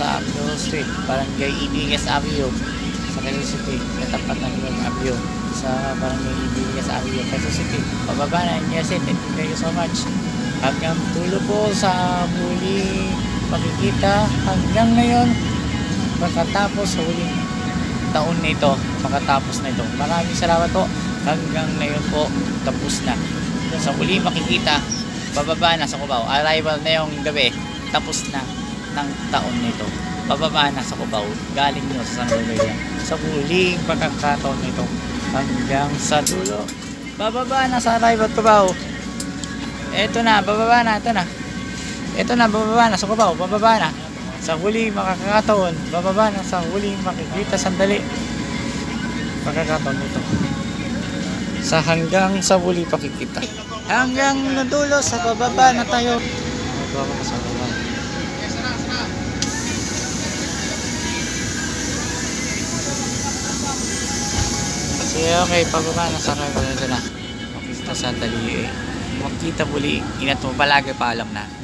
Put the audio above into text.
sa Abio Street, Barangay Iligas Abio, sa Quezon City, katapat ng Abio, sa Barangay Iligas Abio, Quezon City. Pababa na, yes, thank you so much. Hanggang tulo po sa muli makikita hanggang ngayon, makatapos sa huling taon na ito, makatapos na ito. Maraming salamat po. Hanggang ngayon po, tapos na. Sa huli makikita, bababa na sa Cubao. Arrival na yung gabi, tapos na ng taon nito. Bababa na sa Cubao, galing nyo sa San Romelia. Sa huling pagkakataon nito, hanggang sa dulo, bababa na sa arrival Cubao. Ito na, bababa na, ito na. Ito na, bababa na sa Cubao, bababa na. Sa huling makakataon, bababa na sa huling makikita sandali. Pagkakataon nito. Sa hanggang sa huli pakikita. Hanggang nadulo sa bababa na tayo. Bababa ka sa baba. Sige, okay, pababa na sa arrival nito na. Makikita sandali. Makikita muli. Inat mo palagi paalam na.